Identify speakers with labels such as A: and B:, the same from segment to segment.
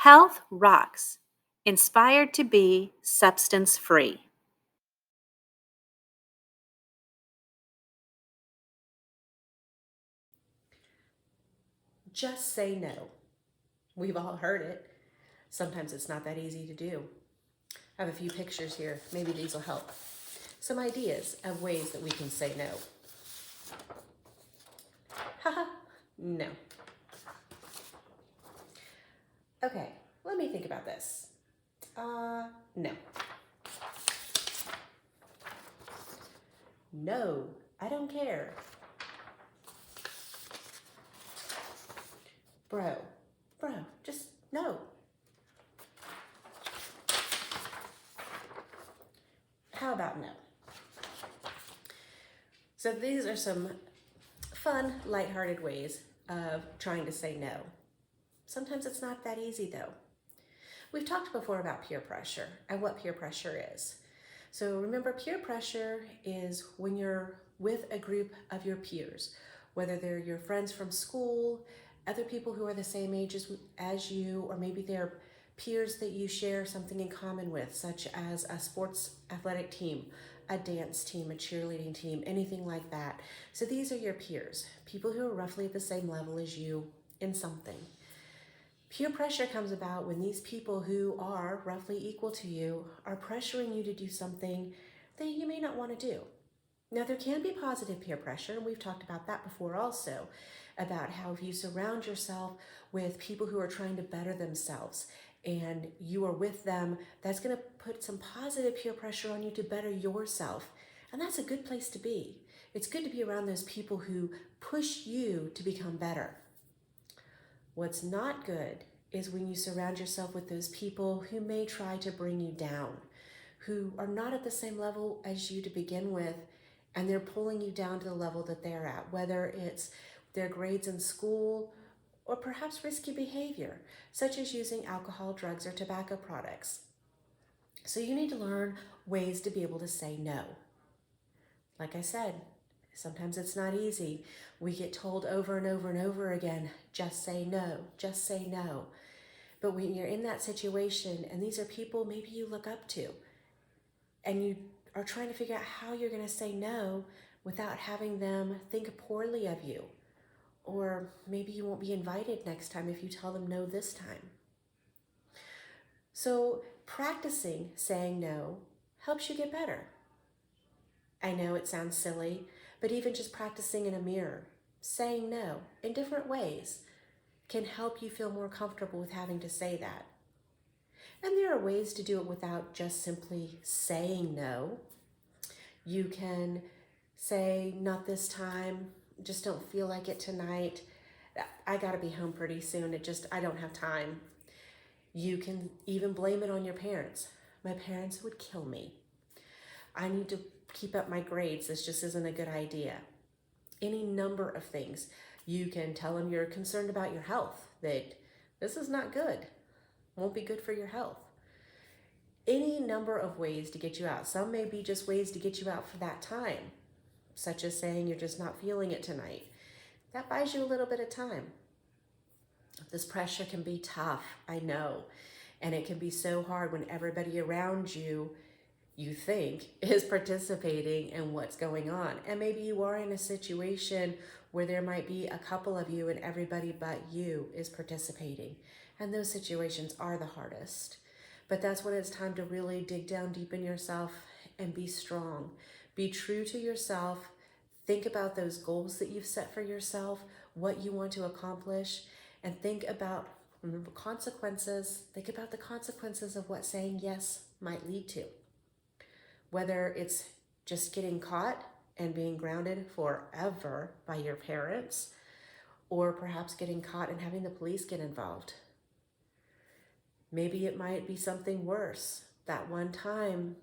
A: Health rocks. Inspired to be substance free.
B: Just say no. We've all heard it. Sometimes it's not that easy to do. I have a few pictures here. Maybe these will help. Some ideas of ways that we can say no. Haha, no. Okay, let me think about this. No. No, I don't care. Bro, just no. How about no? So these are some fun, lighthearted ways of trying to say no. Sometimes it's not that easy though. We've talked before about peer pressure and what peer pressure is. So remember, peer pressure is when you're with a group of your peers, whether they're your friends from school, other people who are the same age as you, or maybe they're peers that you share something in common with, such as a sports athletic team, a dance team, a cheerleading team, anything like that. So these are your peers, people who are roughly at the same level as you in something. Peer pressure comes about when these people who are roughly equal to you are pressuring you to do something that you may not want to do. Now, there can be positive peer pressure, and we've talked about that before also, about how if you surround yourself with people who are trying to better themselves and you are with them, that's going to put some positive peer pressure on you to better yourself. And that's a good place to be. It's good to be around those people who push you to become better. What's not good is when you surround yourself with those people who may try to bring you down, who are not at the same level as you to begin with, and they're pulling you down to the level that they're at, whether it's their grades in school or perhaps risky behavior, such as using alcohol, drugs, or tobacco products. So you need to learn ways to be able to say no. Like I said, sometimes it's not easy. We get told over and over and over again, just say no, just say no. But when you're in that situation, and these are people maybe you look up to, and you are trying to figure out how you're going to say no without having them think poorly of you, or maybe you won't be invited next time if you tell them no this time. So practicing saying no helps you get better. I know it sounds silly, but even just practicing in a mirror, saying no in different ways, can help you feel more comfortable with having to say that. And there are ways to do it without just simply saying no. You can say, not this time, just don't feel like it tonight. I gotta be home pretty soon. I don't have time. You can even blame it on your parents. My parents would kill me. I need to keep up my grades. This just isn't a good idea. Any number of things. You can tell them you're concerned about your health, that this is not good, won't be good for your health. Any number of ways to get you out. Some may be just ways to get you out for that time, such as saying you're just not feeling it tonight. That buys you a little bit of time. This pressure can be tough, I know, and it can be so hard when everybody around you think is participating in what's going on. And maybe you are in a situation where there might be a couple of you and everybody but you is participating. And those situations are the hardest. But that's when it's time to really dig down deep in yourself and be strong. Be true to yourself. Think about those goals that you've set for yourself, what you want to accomplish, and remember, consequences. Think about the consequences of what saying yes might lead to. Whether it's just getting caught and being grounded forever by your parents, or perhaps getting caught and having the police get involved. Maybe it might be something worse. That one time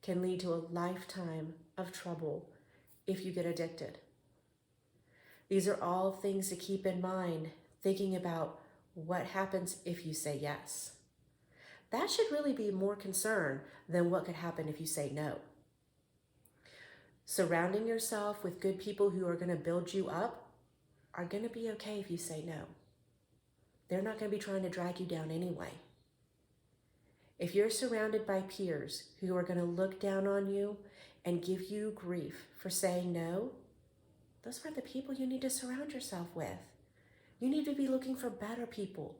B: can lead to a lifetime of trouble if you get addicted. These are all things to keep in mind, thinking about what happens if you say yes. That should really be more concern than what could happen if you say no. Surrounding yourself with good people who are going to build you up are going to be okay if you say no. they're not going to be trying to drag you down anyway. If you're surrounded by peers who are going to look down on you and give you grief for saying no, those aren't the people you need to surround yourself with. You need to be looking for better people.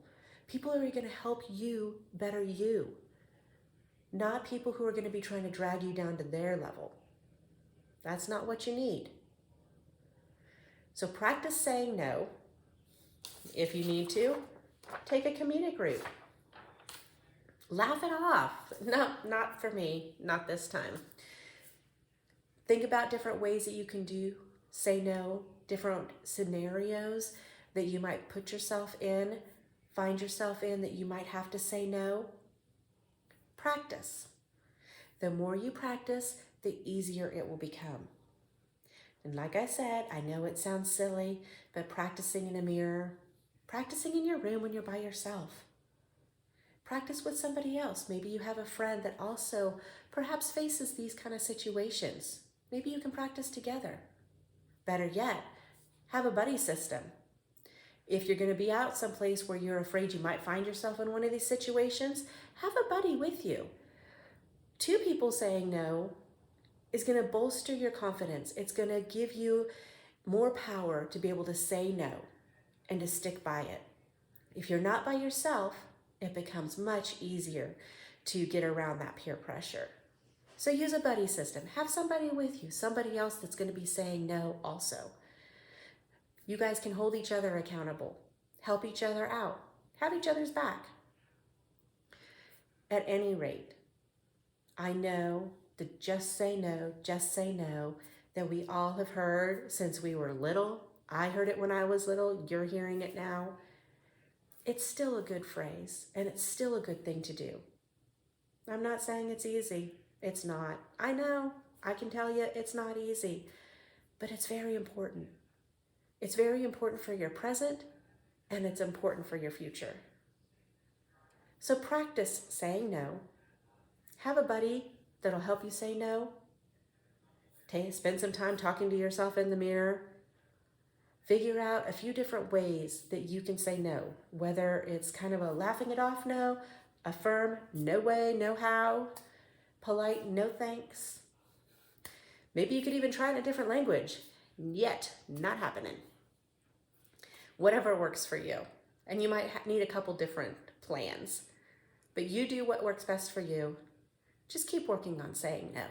B: People who are going to help you better you, not people who are going to be trying to drag you down to their level. That's not what you need. So practice saying no. If you need to, take a comedic route. Laugh it off. No, not for me, not this time. Think about different ways that you can say no, different scenarios that you might put yourself in, find yourself in that you might have to say no. Practice. The more you practice, the easier it will become. And like I said, I know it sounds silly, but practicing in a mirror, practicing in your room when you're by yourself. Practice with somebody else. Maybe you have a friend that also perhaps faces these kind of situations. Maybe you can practice together. Better yet, have a buddy system. If you're going to be out someplace where you're afraid you might find yourself in one of these situations, have a buddy with you. Two people saying no is going to bolster your confidence. It's going to give you more power to be able to say no and to stick by it. If you're not by yourself, it becomes much easier to get around that peer pressure. So use a buddy system. Have somebody with you, somebody else that's going to be saying no also. You guys can hold each other accountable, help each other out, have each other's back. At any rate, I know the just say no, that we all have heard since we were little. I heard it when I was little, you're hearing it now. It's still a good phrase, and it's still a good thing to do. I'm not saying it's easy. It's not. I know. I can tell you it's not easy, but it's very important. It's very important for your present, and it's important for your future. So practice saying no. Have a buddy that'll help you say no. Spend some time talking to yourself in the mirror. Figure out a few different ways that you can say no, whether it's kind of a laughing it off no, a firm no way, no how, polite no thanks. Maybe you could even try in a different language. Yet, not happening. Whatever works for you. And you might need a couple different plans. But you do what works best for you. Just keep working on saying no.